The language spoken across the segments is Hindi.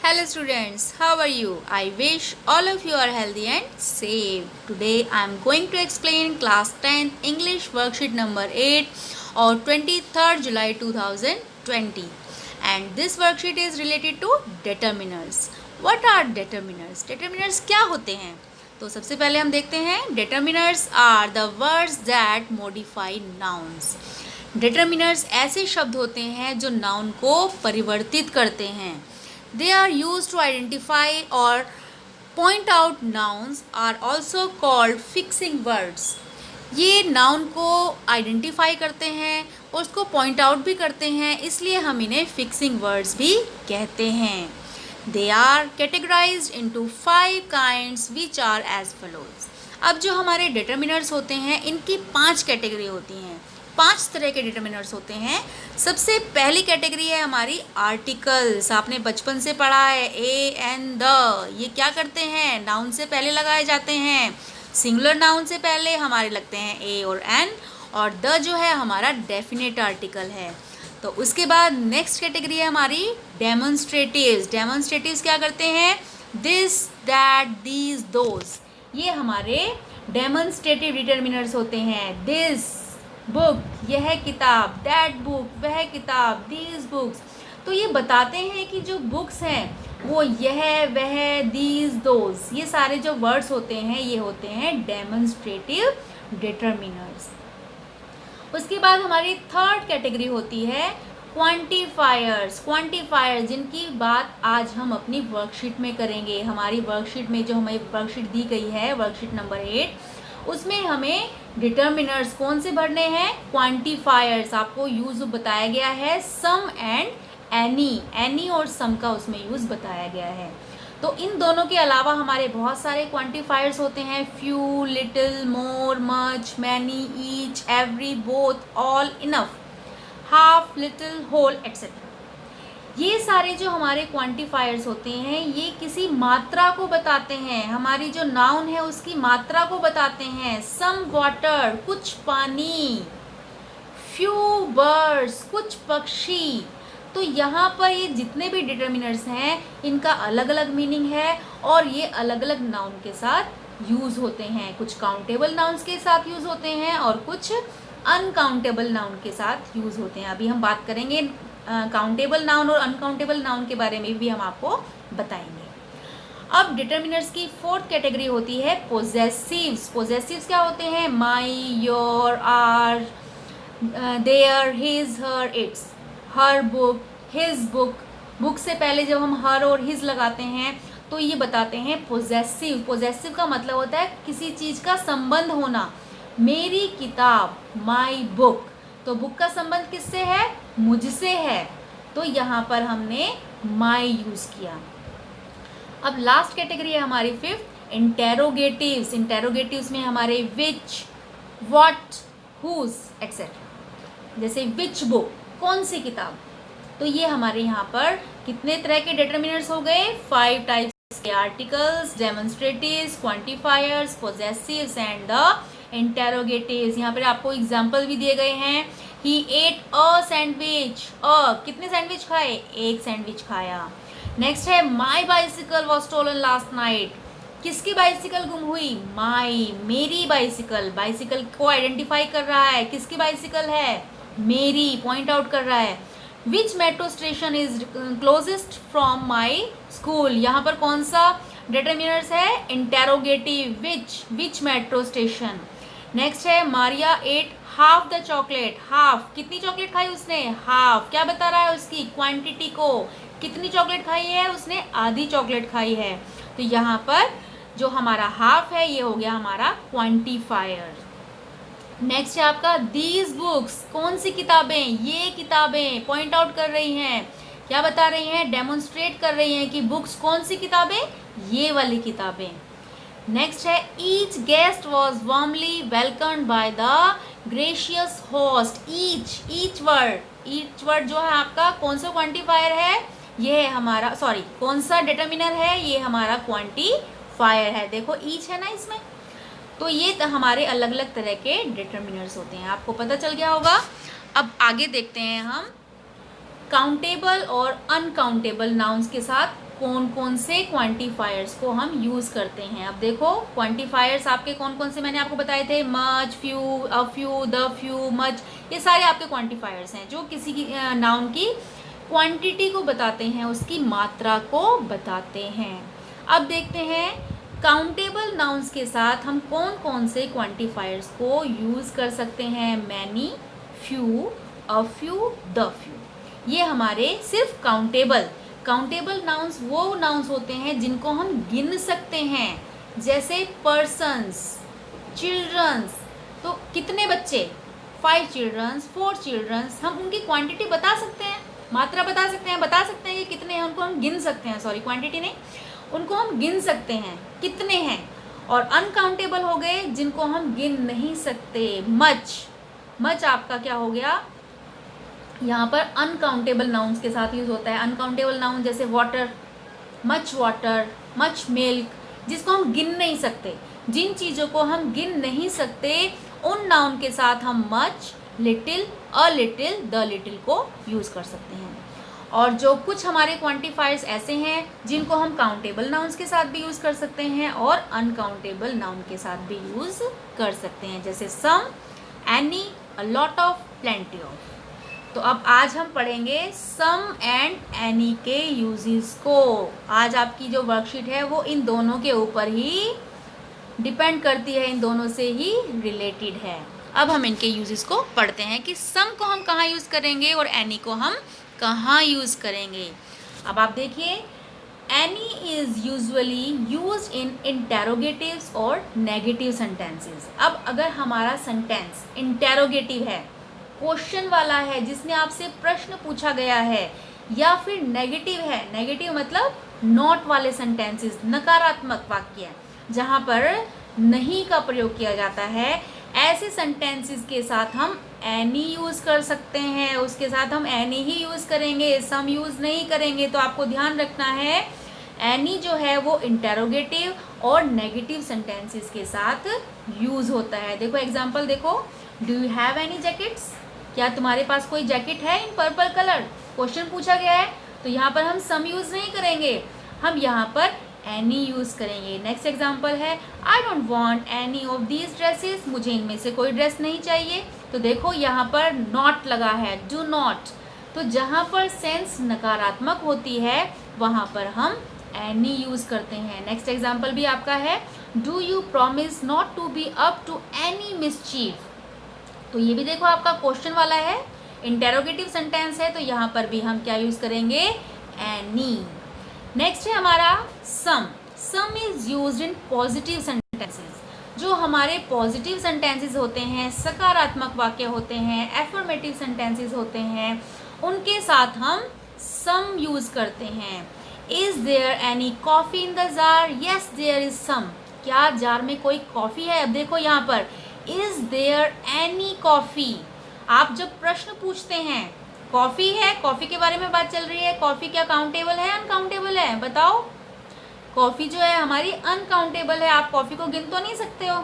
Hello students, how are you? I wish all of you are healthy and safe. Today I am going to explain class 10th English worksheet number 8 or 23rd July 2020. And this worksheet is related to determiners. What are determiners? Determiners क्या होते हैं? तो सबसे पहले हम देखते हैं determiners are the words that modify nouns. Determiners ऐसे शब्द होते हैं जो नाउन को परिवर्तित करते हैं. They are used to identify or point out nouns are also called fixing words. ये नाउन को आइडेंटिफाई करते हैं और उसको पॉइंट आउट भी करते हैं, इसलिए हम इन्हें फिक्सिंग वर्ड्स भी कहते हैं. They are categorized into 5 kinds which are as follows. अब जो हमारे डिटर्मिनर्स होते हैं इनकी 5 कैटेगरी होती हैं. 5 तरह के डिटर्मिनर्स होते हैं. सबसे पहली कैटेगरी है हमारी आर्टिकल्स. आपने बचपन से पढ़ा है ए एन द. ये क्या करते हैं? नाउन से पहले लगाए जाते हैं. सिंगुलर नाउन से पहले हमारे लगते हैं ए और एन, और द जो है हमारा डेफिनेट आर्टिकल है. तो उसके बाद नेक्स्ट कैटेगरी है हमारी डेमोन्स्ट्रेटिव्स. डेमोन्स्ट्रेटिव्स क्या करते हैं? This, that, these, those. ये हमारे डेमोन्स्ट्रेटिव डिटर्मिनर्स होते हैं. दिस बुक, यह किताब. दैट बुक, वह किताब. These books. तो ये बताते हैं कि जो बुक्स हैं वो यह, वह, दीज, दोज, ये सारे जो वर्ड्स होते हैं ये होते हैं डेमोन्स्ट्रेटिव डिटर्मिनर्स. उसके बाद हमारी थर्ड कैटेगरी होती है क्वांटिफायर्स. क्वांटिफायर जिनकी बात आज हम अपनी वर्कशीट में करेंगे. हमारी वर्कशीट में जो हमें वर्कशीट दी गई है, वर्कशीट नंबर 8, उसमें हमें डिटर्मिनर्स कौन से भरने हैं? क्वांटिफायर्स. आपको यूज़ बताया गया है सम एंड एनी. एनी और सम का उसमें यूज़ बताया गया है. तो इन दोनों के अलावा हमारे बहुत सारे क्वांटिफायर्स होते हैं. Few, little, more, much, many, each, every, both, all, enough, half, little, whole, etcetera. ये सारे जो हमारे क्वांटिफायर्स होते हैं ये किसी मात्रा को बताते हैं. हमारी जो नाउन है उसकी मात्रा को बताते हैं. सम वाटर, कुछ पानी. फ्यू बर्ड्स, कुछ पक्षी. तो यहाँ पर ये जितने भी डिटर्मिनर्स हैं इनका अलग अलग मीनिंग है और ये अलग अलग नाउन के साथ यूज़ होते हैं. कुछ काउंटेबल नाउन्स के साथ यूज़ होते हैं और कुछ अनकाउंटेबल नाउन के साथ यूज़ होते हैं. अभी हम बात करेंगे काउंटेबल नाउन और अनकाउंटेबल नाउन के बारे में भी हम आपको बताएंगे. अब डिटर्मिनर्स की फोर्थ कैटेगरी होती है पोजेसिव्स. पोजेसिव्स क्या होते हैं? My, your, our, their, his, her, its. Her book, his book. Book से पहले जब हम हर और हिज लगाते हैं तो ये बताते हैं पोजेसिव. पोजेसिव का मतलब होता है किसी चीज़ का संबंध होना. मेरी किताब, माई बुक. तो बुक का संबंध किससे है? मुझसे है. तो यहाँ पर हमने माई यूज़ किया. अब लास्ट कैटेगरी है हमारी फिफ्थ, इंटेरोगेटिव्स. इंटेरोगेटिव्स में हमारे विच, व्हाट, हुज, एक्सेट्रा. जैसे विच बुक, कौन सी किताब. तो ये हमारे यहाँ पर कितने तरह के डिटर्मिनर्स हो गए? 5 टाइप्स के articles, demonstratives, quantifiers, possessives and the interrogatives. यहाँ पर आपको एग्जाम्पल भी दिए गए हैं. He ate a sandwich. कितने सैंडविच खाए? एक सैंडविच खाया. नेक्स्ट है my bicycle was stolen last night. किसकी बाइसिकल गुम हुई? माई, मेरी बाइसिकल. बाइसिकल को आइडेंटिफाई कर रहा है. किसकी बाइसिकल है? मेरी. पॉइंट आउट कर रहा है. Which metro station is closest from my school. यहाँ पर कौन सा डिटर्मिनर्स है? Interrogative. Which metro station. Next है Maria ate half the chocolate. Half, कितनी चॉकलेट खाई उसने? हाफ. क्या बता रहा है? उसकी क्वांटिटी को. कितनी चॉकलेट खाई है उसने? आधी चॉकलेट खाई है. तो यहाँ पर जो हमारा हाफ है ये हो गया हमारा क्वांटिफायर. नेक्स्ट है आपका दीज बुक्स. कौन सी किताबें? ये किताबें. पॉइंट आउट कर रही हैं. क्या बता रही हैं? डेमोन्स्ट्रेट कर रही हैं कि बुक्स कौन सी किताबें? ये वाली किताबें. नेक्स्ट है each guest was warmly welcomed by the gracious host. Each word जो है आपका कौन सा क्वांटिफायर है? ये है हमारा, सॉरी, कौन सा डिटर्मिनर है? ये हमारा क्वांटिफायर है. देखो ईच है ना इसमें. तो ये हमारे अलग अलग तरह के डिटर्मिनर्स होते हैं. आपको पता चल गया होगा. अब आगे देखते हैं हम काउंटेबल और अनकाउंटेबल नाउन्स के साथ कौन कौन से क्वांटिफायर्स को हम यूज़ करते हैं। अब देखो क्वांटिफायर्स आपके कौन कौन से मैंने आपको बताए थे, much, few, a few, the few, much, ये सारे आपके क्वांटिफायर्स हैं जो किसी की नाउन की क्वांटिटी को बताते हैं, उसकी मात्रा को बताते हैं। अब देखते हैं काउंटेबल नाउन्स के साथ हम कौन कौन से क्वांटिफायर्स को यूज़ कर सकते हैं। Many, few, a few, the few, ये हमारे सिर्फ काउंटेबल नाउन्स वो नाउन्स होते हैं जिनको हम गिन सकते हैं, जैसे पर्सन्स, चिल्ड्रंस, तो कितने बच्चे, 5 चिल्ड्रंस, 4 चिल्ड्रंस, हम उनकी क्वांटिटी बता सकते हैं, मात्रा बता सकते हैं कि कितने हैं, उनको हम गिन सकते हैं, सॉरी क्वांटिटी नहीं, उनको हम गिन सकते हैं कितने हैं। और अनकाउंटेबल हो गए जिनको हम गिन नहीं सकते। मच आपका क्या हो गया, यहाँ पर अनकाउंटेबल नाउन्स के साथ यूज़ होता है। अनकाउंटेबल नाउन जैसे वाटर, मच मिल्क, जिसको हम गिन नहीं सकते, जिन चीज़ों को हम गिन नहीं सकते उन नाउन के साथ हम much, little, a little, the little को यूज़ कर सकते हैं। और जो कुछ हमारे क्वांटिफायर्स ऐसे हैं जिनको हम काउंटेबल नाउन्स के साथ भी यूज़ कर सकते हैं और अनकाउंटेबल नाउन के साथ भी यूज़ कर सकते हैं, जैसे some, any, a lot of, plenty of. तो अब आज हम पढ़ेंगे सम एंड एनी के यूजेस को। आज आपकी जो वर्कशीट है वो इन दोनों के ऊपर ही डिपेंड करती है, इन दोनों से ही रिलेटेड है। अब हम इनके यूजेस को पढ़ते हैं कि सम को हम कहाँ यूज़ करेंगे और एनी को हम कहाँ यूज़ करेंगे। अब आप देखिए, any is usually use in interrogatives और नेगेटिव सेंटेंसेस। अब अगर हमारा सेंटेंस इंटेरोगेटिव है, क्वेश्चन वाला है, जिसने आपसे प्रश्न पूछा गया है, या फिर नेगेटिव है, नेगेटिव मतलब नॉट वाले सेंटेंसेस, नकारात्मक वाक्य जहाँ पर नहीं का प्रयोग किया जाता है, ऐसे सेंटेंसेस के साथ हम एनी यूज़ कर सकते हैं। उसके साथ हम एनी ही यूज़ करेंगे, सम यूज़ नहीं करेंगे। तो आपको ध्यान रखना है, एनी जो है वो इंटेरोगेटिव और नेगेटिव सेंटेंसेस के साथ यूज़ होता है। देखो एग्जाम्पल देखो, do you have any jackets, क्या तुम्हारे पास कोई जैकेट है इन पर्पल कलर, क्वेश्चन पूछा गया है। तो यहाँ पर हम सम यूज़ नहीं करेंगे, हम यहाँ पर एनी यूज़ करेंगे। नेक्स्ट एग्जाम्पल है, I don't want any of these dresses, मुझे इनमें से कोई ड्रेस नहीं चाहिए। तो देखो यहाँ पर नॉट लगा है, डू नॉट। तो जहाँ पर सेंस नकारात्मक होती है वहाँ पर हम एनी यूज़ करते हैं। नेक्स्ट एग्जाम्पल भी आपका है, do you promise not to be up to any mischief. तो ये भी देखो आपका क्वेश्चन वाला है, इंटेरोगेटिव सेंटेंस है, तो यहाँ पर भी हम क्या यूज़ करेंगे, एनी। नेक्स्ट है हमारा सम is used in positive sentences. जो हमारे पॉजिटिव सेंटेंसेस होते हैं, सकारात्मक वाक्य होते हैं, एफर्मेटिव सेंटेंसेस होते हैं, उनके साथ हम सम यूज़ करते हैं। Is there any coffee in the jar, yes there is some, क्या जार में कोई कॉफ़ी है। अब देखो यहाँ पर इज़ देयर एनी कॉफ़ी, आप जब प्रश्न पूछते हैं, कॉफ़ी है, कॉफ़ी के बारे में बात चल रही है, कॉफ़ी क्या काउंटेबल है, अनकाउंटेबल है, बताओ। कॉफ़ी जो है हमारी अनकाउंटेबल है, आप कॉफ़ी को गिन तो नहीं सकते हो।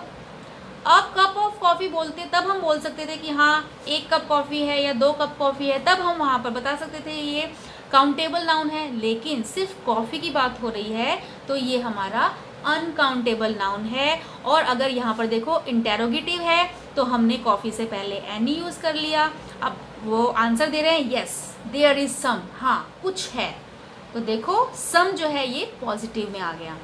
अब कप ऑफ कॉफ़ी बोलते तब हम बोल सकते थे कि हाँ 1 कप कॉफ़ी है या 2 कप कॉफ़ी है, तब हम वहाँ पर बता सकते थे ये काउंटेबल नाउन है। लेकिन सिर्फ कॉफ़ी की बात हो रही है तो ये हमारा अनकाउंटेबल नाउन है। और अगर यहाँ पर देखो इंटेरोगेटिव है तो हमने कॉफ़ी से पहले एनी यूज़ कर लिया। अब वो आंसर दे रहे हैं यस देयर इज़ सम, हाँ कुछ है, तो देखो सम जो है ये पॉजिटिव में आ गया।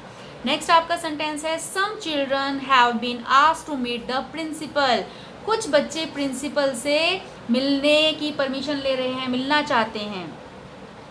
नेक्स्ट आपका सेंटेंस है, some children have been asked to meet the principal. कुछ बच्चे प्रिंसिपल से मिलने की परमिशन ले रहे हैं, मिलना चाहते हैं।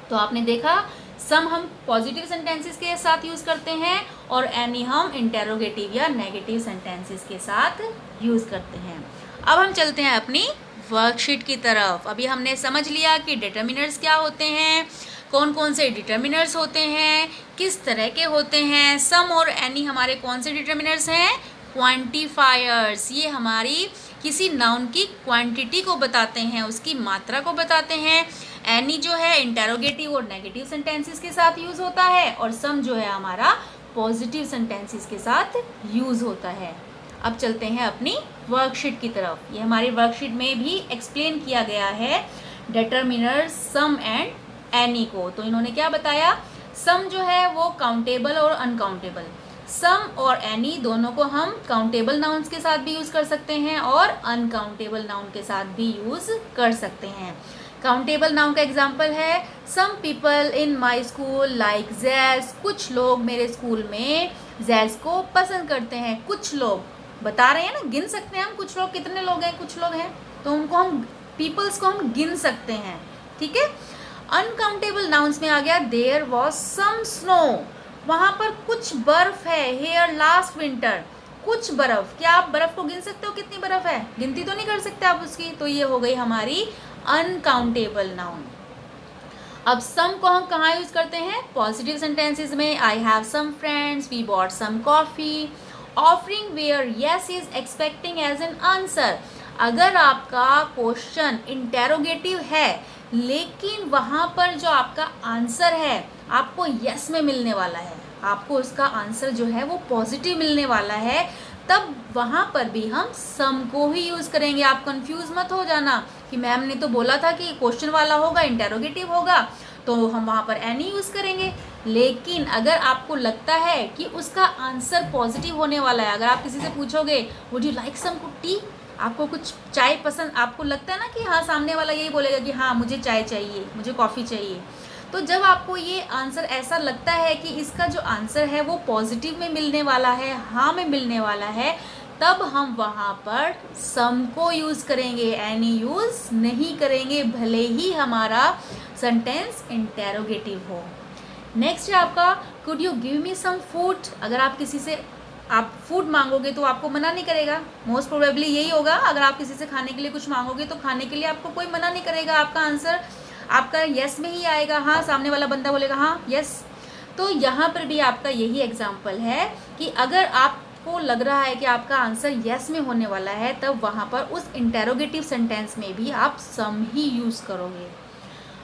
तो आपने देखा सम हम पॉजिटिव सेंटेंसेस के साथ यूज़ करते हैं और एनी हम इंटेरोगेटिव या नेगेटिव सेंटेंसेस के साथ यूज़ करते हैं। अब हम चलते हैं अपनी वर्कशीट की तरफ। अभी हमने समझ लिया कि डिटर्मिनर्स क्या होते हैं, कौन कौन से डिटर्मिनर्स होते हैं, किस तरह के होते हैं। सम और एनी हमारे कौन से डिटर्मिनर्स हैं, क्वांटिफायर्स। ये हमारी किसी नाउन की क्वांटिटी को बताते हैं, उसकी मात्रा को बताते हैं। एनी जो है इंटेरोगेटिव और नेगेटिव सेंटेंसेस के साथ यूज़ होता है और सम जो है हमारा पॉजिटिव सेंटेंसेस के साथ यूज़ होता है। अब चलते हैं अपनी वर्कशीट की तरफ। ये हमारी वर्कशीट में भी एक्सप्लेन किया गया है डिटर्मिनर सम एंड एनी को। तो इन्होंने क्या बताया, सम जो है वो काउंटेबल और अनकाउंटेबल, सम और एनी दोनों को हम काउंटेबल नाउन्स के साथ भी यूज़ कर सकते हैं और अनकाउंटेबल नाउन के साथ भी यूज़ कर सकते हैं। काउंटेबल नाउन का एग्जाम्पल है some people in my school like jazz, कुछ लोग मेरे स्कूल में जैज को पसंद करते हैं। कुछ लोग बता रहे हैं ना, गिन सकते हैं हम कुछ लोग, कितने लोग हैं, कुछ लोग हैं, तो उनको हम पीपल्स को हम गिन सकते हैं, ठीक है। अनकाउंटेबल नाउन्स में आ गया देयर वॉज सम स्नो, वहाँ पर कुछ बर्फ है। हेयर लास्ट विंटर, कुछ बर्फ, क्या आप बर्फ को गिन सकते हो कितनी बर्फ है? गिनती तो नहीं कर सकते आप उसकी, तो ये हो गई हमारी अनकाउंटेबल नाउन। अब सम को हम कहाँ यूज करते हैं? पॉजिटिव सेंटेंसेस में। I have some friends, we bought some coffee. Offering where yes is expecting as an answer, अगर आपका क्वेश्चन इंटेरोगेटिव है लेकिन वहाँ पर जो आपका आंसर है आपको यस में मिलने वाला है, आपको उसका आंसर जो है वो पॉजिटिव मिलने वाला है, तब वहाँ पर भी हम सम को ही यूज़ करेंगे। आप कंफ्यूज मत हो जाना कि मैम ने तो बोला था कि क्वेश्चन वाला होगा, इंटेरोगेटिव होगा, तो हम वहाँ पर एनी यूज़ करेंगे। लेकिन अगर आपको लगता है कि उसका आंसर पॉजिटिव होने वाला है, अगर आप किसी से पूछोगे would you like some tea, आपको कुछ चाय पसंद, आपको लगता है ना कि हाँ सामने वाला यही बोलेगा कि हाँ मुझे चाय चाहिए, मुझे कॉफ़ी चाहिए, तो जब आपको ये आंसर ऐसा लगता है कि इसका जो आंसर है वो पॉजिटिव में मिलने वाला है, हाँ में मिलने वाला है, तब हम वहाँ पर सम को यूज़ करेंगे, एनी यूज़ नहीं करेंगे, भले ही हमारा सेंटेंस इंटेरोगेटिव हो। नेक्स्ट है आपका could you give me some food, अगर आप किसी से आप फूड मांगोगे तो आपको मना नहीं करेगा, मोस्ट प्रोबेबली यही होगा। अगर आप किसी से खाने के लिए कुछ मांगोगे तो खाने के लिए आपको कोई मना नहीं करेगा, आपका आंसर आपका यस में ही आएगा, हाँ सामने वाला बंदा बोलेगा हाँ यस। तो यहाँ पर भी आपका यही एग्जाम्पल है कि अगर आपको लग रहा है कि आपका आंसर यस में होने वाला है, तब वहाँ पर उस इंटेरोगेटिव सेंटेंस में भी आप सम ही यूज़ करोगे।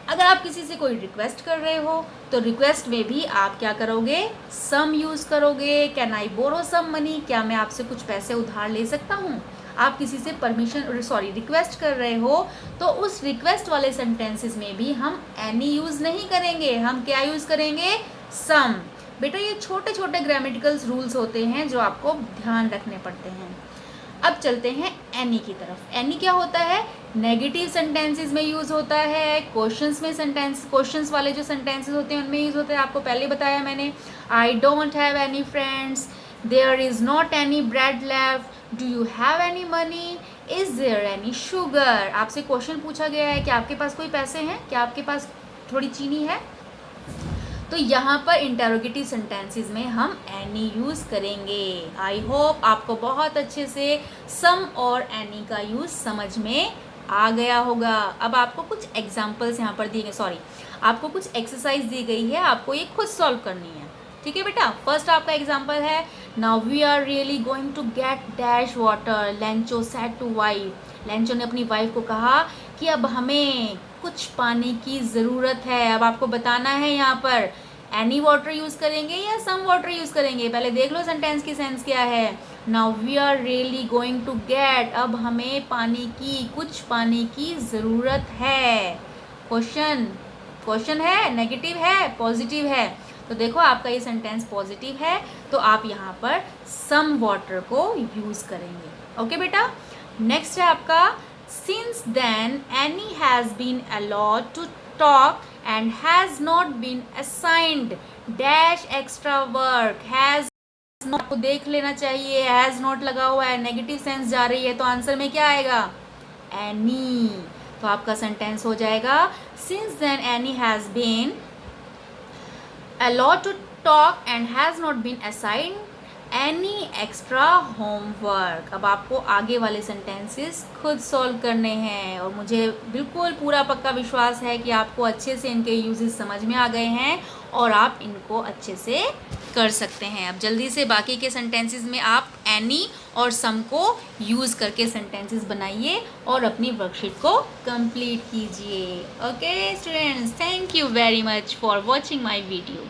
अगर आप किसी से कोई रिक्वेस्ट कर रहे हो तो रिक्वेस्ट में भी आप क्या करोगे? सम यूज़ करोगे। Can I borrow some money, क्या मैं आपसे कुछ पैसे उधार ले सकता हूँ? आप किसी से रिक्वेस्ट कर रहे हो तो उस रिक्वेस्ट वाले सेंटेंसेस में भी हम एनी यूज़ नहीं करेंगे, हम क्या यूज़ करेंगे? सम। बेटा ये छोटे छोटे ग्रामेटिकल रूल्स होते हैं जो आपको ध्यान रखने पड़ते हैं। अब चलते हैं एनी की तरफ। एनी क्या होता है? नेगेटिव सेंटेंसेस में यूज़ होता है, क्वेश्चंस में क्वेश्चंस वाले जो सेंटेंसेस होते हैं उनमें यूज़ होता है। आपको पहले बताया मैंने, I don't have any friends, there is not any bread left, do you have any money, is there any sugar. आपसे क्वेश्चन पूछा गया है कि आपके पास कोई पैसे हैं, क्या आपके पास थोड़ी चीनी है? तो यहाँ पर इंटेरोगेटिव सेंटेंसेस में हम एनी यूज़ करेंगे। आई होप आपको बहुत अच्छे से सम और एनी का यूज़ समझ में आ गया होगा। अब आपको कुछ एग्जाम्पल्स यहाँ पर दिए गए, आपको कुछ एक्सरसाइज दी गई है, आपको ये खुद सॉल्व करनी है, ठीक है बेटा। फर्स्ट आपका एग्जाम्पल है, now we are really going to get dash water, Lencho said to wife. Lencho ने अपनी वाइफ को कहा कि अब हमें कुछ पानी की ज़रूरत है। अब आपको बताना है यहाँ पर एनी वाटर यूज़ करेंगे या सम वाटर यूज़ करेंगे। पहले देख लो सेंटेंस की सेंस क्या है। Now we are really going to get, अब हमें कुछ पानी की ज़रूरत है। क्वेश्चन है, नेगेटिव है, पॉजिटिव है? तो देखो आपका ये सेंटेंस पॉजिटिव है, तो आप यहाँ पर सम वाटर को यूज़ करेंगे। ओके बेटा। नेक्स्ट है आपका, since then any has been allowed to talk and has not been assigned dash extra work, has not को देख लेना चाहिए, has not लगा हुआ है, नेगेटिव सेंस जा रही है, तो आंसर में क्या आएगा? एनी। तो आपका सेंटेंस हो जाएगा, since then Annie has been allowed to talk and has not been assigned any extra homework। अब आपको आगे वाले सेंटेंसेस खुद सॉल्व करने हैं और मुझे बिल्कुल पूरा पक्का विश्वास है कि आपको अच्छे से इनके यूजेस समझ में आ गए हैं और आप इनको अच्छे से कर सकते हैं। अब जल्दी से बाकी के सेंटेंसेस में आप एनी और सम को यूज़ करके सेंटेंसेस बनाइए और अपनी वर्कशीट को कंप्लीट कीजिए। Okay students, thank you very much for watching my video.